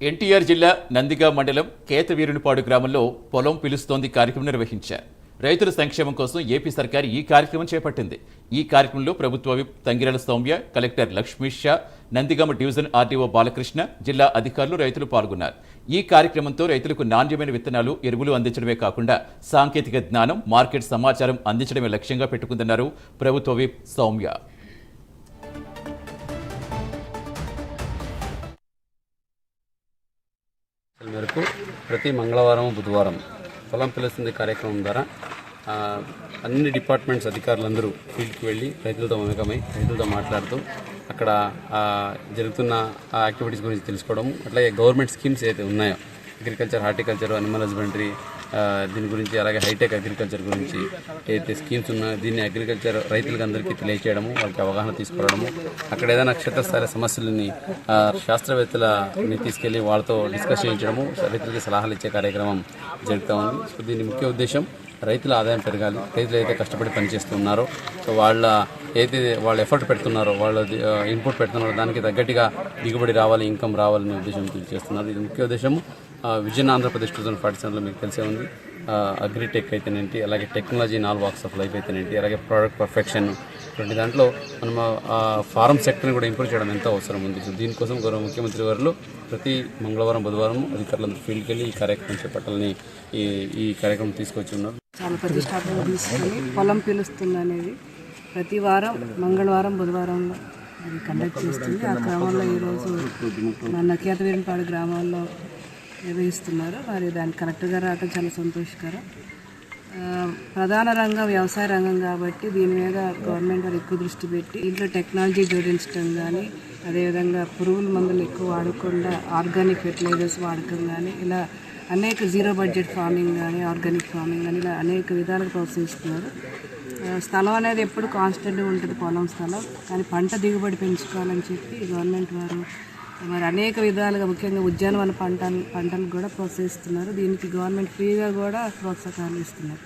ఎన్టీఆర్ జిల్లా నందిగా మండలం కేతవీరునిపాడు గ్రామంలో పొలం పిలుస్తోంది కార్యక్రమం నిర్వహించారు. రైతుల సంక్షేమం కోసం ఏపీ సర్కార్ ఈ కార్యక్రమం చేపట్టింది. ఈ కార్యక్రమంలో ప్రభుత్వ whip Tangirala Soumya, collector Lakshmi Shah, Nandigama division RDO Balakrishna, జిల్లా అధికారులు, రైతులు పాల్గొన్నారు. ఈ కార్యక్రమంతో రైతులకు నాణ్యమైన విత్తనాలు, ఎరువులు అందించడమే కాకుండా సాంకేతిక జ్ఞానం, మార్కెట్ సమాచారం అందించడమే లక్ష్యంగా పెట్టుకుందన్నారు ప్రభుత్వ విప్ సౌమ్య. మేరకు ప్రతి మంగళవారం, బుధవారం పొలం పిలుస్తుంది కార్యక్రమం ద్వారా అన్ని డిపార్ట్మెంట్స్ అధికారులందరూ ఫీల్డ్కి వెళ్ళి రైతులతో మమేకమై రైతులతో మాట్లాడుతూ అక్కడ జరుగుతున్న యాక్టివిటీస్ గురించి తెలుసుకోవడం, అట్లాగే గవర్నమెంట్ స్కీమ్స్ ఏదైతే ఉన్నాయో అగ్రికల్చర్, హార్టికల్చర్, అనిమల్ హస్బెండరీ, దీని గురించి, అలాగే హైటెక్ అగ్రికల్చర్ గురించి ఏదైతే స్కీమ్స్ ఉన్నాయో దీన్ని అగ్రికల్చర్ రైతులకు అందరికీ తెలియచేయడము, వాళ్ళకి అవగాహన తీసుకురావడము, అక్కడ ఏదైనా క్షేత్రస్థాయి సమస్యలని శాస్త్రవేత్తలని తీసుకెళ్లి వాళ్ళతో డిస్కస్ చేయించడము, రైతులకి సలహాలు ఇచ్చే కార్యక్రమం జరుగుతూ ఉంది. సో దీని ముఖ్య ఉద్దేశం రైతుల ఆదాయం పెరగాలి. రైతులు అయితే కష్టపడి పనిచేస్తున్నారో, సో ఏదైతే వాళ్ళు ఎఫర్ట్ పెడుతున్నారో, వాళ్ళు ఇన్పుట్ పెడుతున్నారో దానికి తగ్గట్టుగా దిగుబడి రావాలి, ఇన్కమ్ రావాలనే ఉద్దేశంతో చేస్తున్నారు. ఇది ముఖ్య ఉద్దేశము. విజన్ ఆంధ్రప్రదేశ్ 2047లో మీకు తెలిసే ఉంది. అగ్రిటెక్ అయితేనేంటి, అలాగే technology in all walks of life అయితేనేంటి, అలాగే ప్రోడక్ట్ పర్ఫెక్షన్, ఇటువంటి దాంట్లో మనం ఫార్మ్ సెక్టర్ని కూడా ఇంప్రూవ్ చేయడం ఎంతో అవసరం ఉంది. సో దీనికోసం గౌరవ ముఖ్యమంత్రి వారు ప్రతి మంగళవారం, బుధవారం అధికారులందరూ ఫీల్డ్కి వెళ్ళి ఈ కార్యక్రమం చేపట్టాలని ఈ కార్యక్రమం తీసుకొచ్చి ఉన్నారు. చాలా ప్రతిష్టాత్మకంగా తీసుకొని పొలం పిలుస్తుంది అనేది ప్రతి వారం మంగళవారం, బుధవారంలో అది కండక్ట్ చేస్తుంది. ఆ క్రమంలో ఈరోజు మన కేతవీరునిపాడు గ్రామాల్లో నిర్వహిస్తున్నారు. మరి దానికి కరెక్ట్గా రావడం చాలా సంతోషకరం. ప్రధాన రంగం వ్యవసాయ రంగం కాబట్టి దీని మీద గవర్నమెంట్ వారు ఎక్కువ దృష్టి పెట్టి ఇంట్లో టెక్నాలజీ జోడించడం కానీ, అదేవిధంగా పురుగుల మందులు ఎక్కువ వాడకుండా ఆర్గానిక్ ఫెర్టిలైజర్స్ వాడకం కానీ, ఇలా అనేక జీరో బడ్జెట్ ఫార్మింగ్ కానీ, ఆర్గానిక్ ఫార్మింగ్ కానీ, ఇలా అనేక విధాలుగా ప్రోత్సహిస్తున్నారు. స్థలం అనేది ఎప్పుడు కాన్స్టెంట్గా ఉంటుంది, పొలం స్థలం, కానీ పంట దిగుబడి పెంచుకోవాలని చెప్పి గవర్నమెంట్ వారు మరి అనేక విధాలుగా, ముఖ్యంగా ఉద్యానవన పంటలకు కూడా ప్రోత్సహిస్తున్నారు. దీనికి గవర్నమెంట్ ఫ్రీగా కూడా ప్రోత్సాహకాలు ఇస్తున్నారు.